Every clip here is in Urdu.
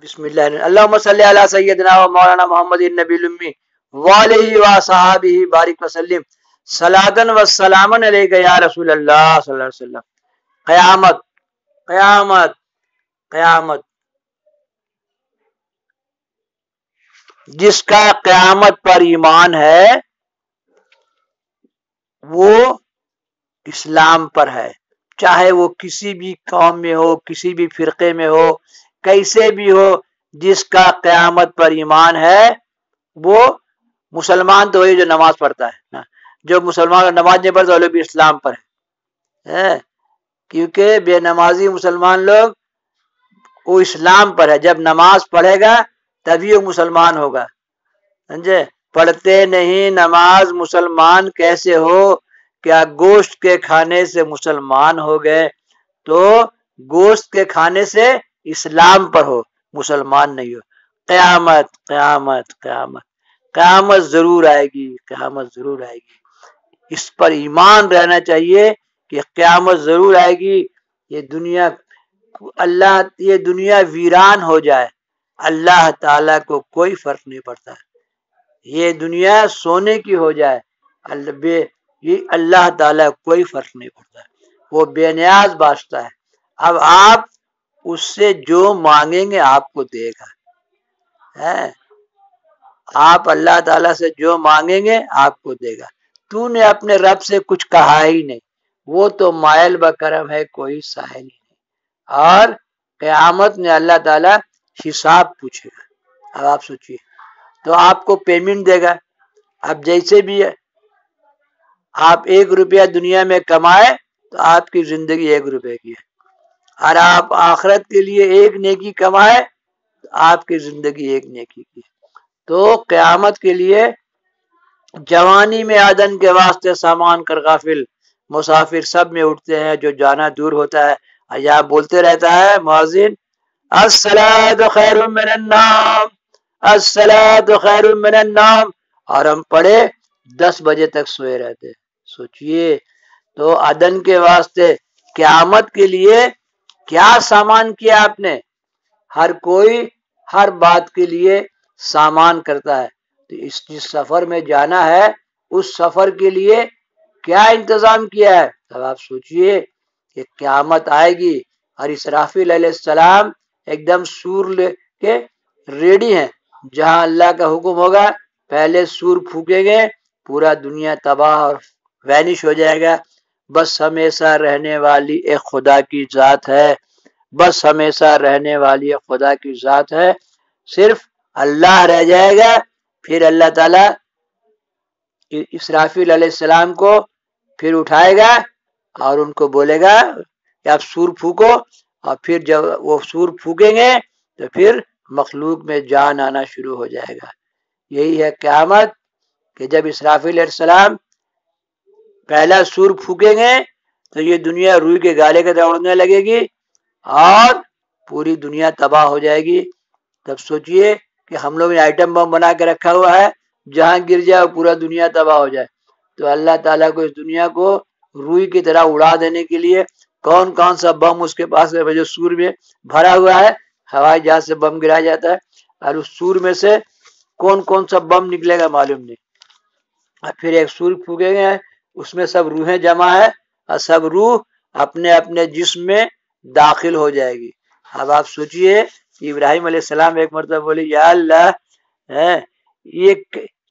بسم اللہ اللہم صلی علی سیدنا و مولانا محمد النبی الامی وعلیہ وصحابہ بارک وسلم صلاۃ و سلام علیک یا رسول اللہ صلی اللہ علیہ وسلم۔ قیامت قیامت قیامت، جس کا قیامت پر ایمان ہے وہ اسلام پر ہے، چاہے وہ کسی بھی قوم میں ہو، کسی بھی فرقے میں ہو، کیسے بھی ہو، جس کا قیامت پر ایمان ہے وہ مسلمان تو وہی جو نماز پڑھتا ہے، جو مسلمان نماز نہیں پڑھتا وہ لوگ بھی اسلام پر ہے، کیونکہ بے نمازی مسلمان لوگ وہ اسلام پر ہے، جب نماز پڑھے گا تبھی وہ مسلمان ہوگا، سمجھے؟ پڑھتے نہیں نماز مسلمان کیسے ہو؟ کیا گوشت کے کھانے سے مسلمان ہو گئے؟ تو گوشت کے کھانے سے اسلام پر ہو، مسلمان نہیں ہو۔ قیامت قیامت قیامت قیامت ضرور آئے گی، قیامت ضرور آئے گی، اس پر ایمان رہنا چاہیے کہ قیامت ضرور آئے گی۔ یہ دنیا ویران ہو جائے اللہ تعالیٰ کو کوئی فرق نہیں پڑتا، یہ دنیا سونے کی ہو جائے یہ اللہ تعالیٰ کوئی فرق نہیں پڑتا، وہ بے نیاز بادشاہ ہے۔ اب آپ اس سے جو مانگیں گے آپ کو دے گا، آپ اللہ تعالیٰ سے جو مانگیں گے آپ کو دے گا۔ تو نے اپنے رب سے کچھ کہا ہی نہیں، وہ تو مائل بکرم ہے، کوئی سائل ہی نہیں، اور قیامت میں اللہ تعالیٰ حساب پوچھے گا۔ اب آپ سوچئے، تو آپ کو پیمنٹ دے گا۔ اب جیسے بھی آپ 1 روپیہ دنیا میں کمائے تو آپ کی زندگی 1 روپے کی ہے، اور آپ آخرت کے لیے 1 نیکی کمائے تو آپ کی زندگی 1 نیکی کی ہے۔ تو قیامت کے لیے جوانی میں آدن کے واسطے سامان کر غافل، مسافر سب میں اٹھتے ہیں، جو جانا دور ہوتا ہے یا بولتے رہتا ہے مؤذن الصلاۃ خیر من النوم، الصلاۃ خیر من النوم، اور ہم پڑھے 10 بجے تک سوئے رہتے ہیں۔ سوچئے، تو آدن کے واسطے قیامت کے لیے کیا سامان کیا آپ نے؟ ہر کوئی ہر بات کے لیے سامان کرتا ہے، تو جس سفر میں جانا ہے اس سفر کے لیے کیا انتظام کیا ہے؟ اب آپ سوچئے کہ قیامت آئے گی اور اسرافیل علیہ السلام ایک دم سور لے کے ریڈی ہیں، جہاں اللہ کا حکم ہوگا پہلے سور پھونکیں گے، پورا دنیا تباہ اور وینش ہو جائے گا۔ بس ہمیشہ رہنے والی ایک خدا کی ذات ہے، بس ہمیشہ رہنے والی ایک خدا کی ذات ہے، صرف اللہ رہ جائے گا۔ پھر اللہ تعالیٰ اسرافیل علیہ السلام کو پھر اٹھائے گا اور ان کو بولے گا کہ آپ سور پھونکو، اور پھر جب وہ سور پھونکیں گے تو پھر مخلوق میں جان آنا شروع ہو جائے گا۔ یہی ہے قیامت، کہ جب اسرافیل علیہ السلام پہلا سور پھونکیں گے تو یہ دنیا روئی کے گالے کے دوڑنے لگے گی اور پوری دنیا تباہ ہو جائے گی۔ تب سوچئے کہ ہم لوگ نے آئٹم بم بنا کے رکھا ہوا ہے، جہاں گر جائے پورا دنیا تباہ ہو جائے، تو اللہ تعالیٰ کو اس دنیا کو روئی کی طرح اڑا دینے کے لیے کون کون سا بم اس کے پاس ہے، جو سور میں بھرا ہوا ہے، ہوائی جہاز سے بم گرایا جاتا ہے، اور اس سور میں سے کون کون سا بم نکلے گا معلوم نہیں، اور پھر ایک سور پھونکیں گے، اس میں سب روحیں جمع ہے اور سب روح اپنے اپنے جسم میں داخل ہو جائے گی۔ اب آپ سوچئے، ابراہیم علیہ السلام ایک مرتبہ بولے یا اللہ، یہ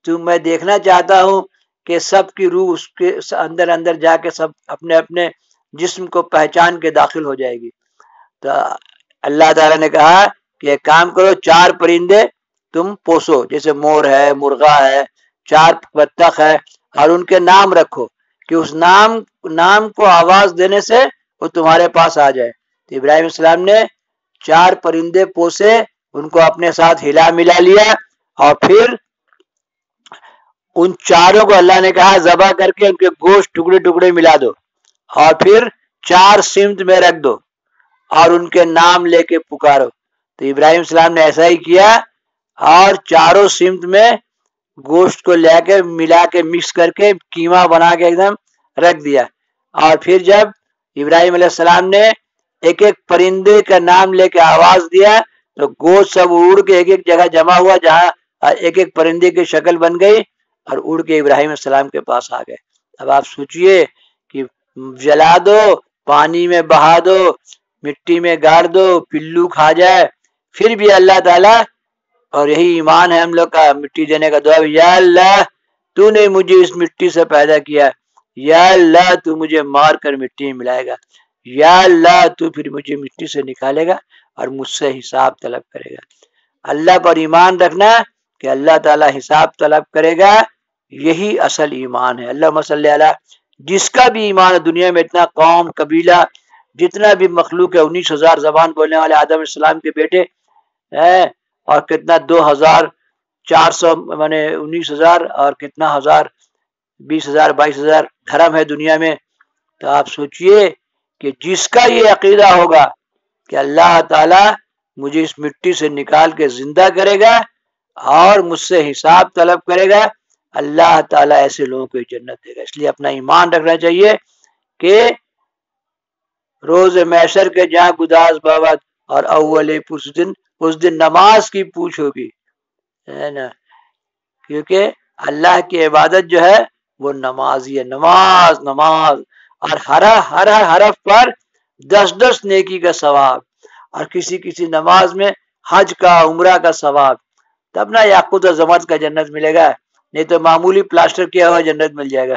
تو میں دیکھنا چاہتا ہوں کہ سب کی روح اس کے اندر اندر جا کے سب اپنے اپنے جسم کو پہچان کے داخل ہو جائے گی۔ تو اللہ تعالیٰ نے کہا کہ ایک کام کرو، 4 پرندے تم پوسو، جیسے مور ہے، مرغا ہے، 4 بطخ ہے، اور ان کے نام رکھو کہ اس نام کو آواز دینے سے وہ تمہارے پاس آ جائے۔ تو ابراہیم السلام نے 4 پرندے پوسے، ان کو اپنے ساتھ ہلا ملا لیا، اور پھر ان 4 کو اللہ نے کہا ذبح کر کے ان کے گوشت ٹکڑے ٹکڑے ملا دو، اور پھر 4 سمت میں رکھ دو اور ان کے نام لے کے پکارو۔ تو ابراہیم السلام نے ایسا ہی کیا، اور 4 سمت میں گوشت کو لے کے ملا کے مکس کر کے قیمہ بنا کے ایک دم رکھ دیا، اور پھر جب ابراہیم علیہ السلام نے ایک ایک پرندے کا نام لے کے آواز دیا تو گوشت سب اڑ کے ایک ایک جگہ جمع ہوا جہاں ایک ایک پرندے کی شکل بن گئی اور اڑ کے ابراہیم علیہ السلام کے پاس آ گئے۔ اب آپ سوچئے کہ جلا دو، پانی میں بہا دو، مٹی میں گاڑ دو، پلو کھا جائے، پھر بھی اللہ تعالیٰ، اور یہی ایمان ہے ہم لوگ کا، مٹی دینے کا دعا، یا اللہ تو نے مجھے اس مٹی سے پیدا کیا، یا اللہ تو مجھے مار کر مٹی میں ملائے گا، یا اللہ تو پھر مجھے مٹی سے نکالے گا اور مجھ سے حساب طلب کرے گا۔ اللہ پر ایمان رکھنا کہ اللہ تعالیٰ حساب طلب کرے گا، یہی اصل ایمان ہے۔ اللہم صلی علی، جس کا بھی ایمان ہے دنیا میں، اتنا قوم قبیلہ جتنا بھی مخلوق ہے، 19,000 زبان بولنے والے آدم علیہ السلام کے بیٹے ہیں، اور کتنا 2,400 مانے 19,000 اور کتنا ہزار 20,000 22,000 دھرم ہے دنیا میں۔ تو آپ سوچئے کہ جس کا یہ عقیدہ ہوگا کہ اللہ تعالیٰ مجھے اس مٹی سے نکال کے زندہ کرے گا اور مجھ سے حساب طلب کرے گا، اللہ تعالیٰ ایسے لوگوں کو جنت دے گا۔ اس لیے اپنا ایمان رکھنا چاہیے کہ روز محشر کے جہاں گداز بابت اور اول اس دن نماز کی پوچھ ہوگی، ہے نا، کیونکہ اللہ کی عبادت جو ہے وہ نمازی ہے، نماز نماز، اور ہر حرف پر 10 نیکی کا ثواب، اور کسی نماز میں حج کا عمرہ کا ثواب، تب نہ یاقوت و زمرد کا جنت ملے گا، نہیں تو معمولی پلاسٹر کیا ہوا جنت مل جائے گا،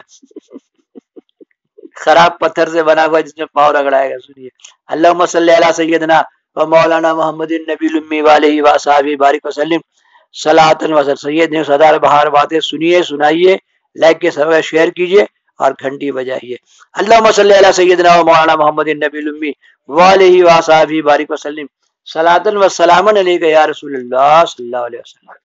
خراب پتھر سے بنا ہوا جس میں پاؤں رگڑائے گا۔ سنیے، اللہم صلی علی سیدنا و مولانا محمد النبی الامی وآلہ وصحبہ بارک وسلم صلاۃ وسلم۔ سید نے صدار بہار باتیں سنیے، سنائیے، لائک کے سب شیئر کیجیے اور گھنٹی بجائیے۔ اللہم صلی علی سیدنا و مولانا محمد النبی الامی وآلہ وصحبہ بارک وسلم صلاۃ و سلام علیک یا رسول اللہ صلی اللہ علیہ وسلم۔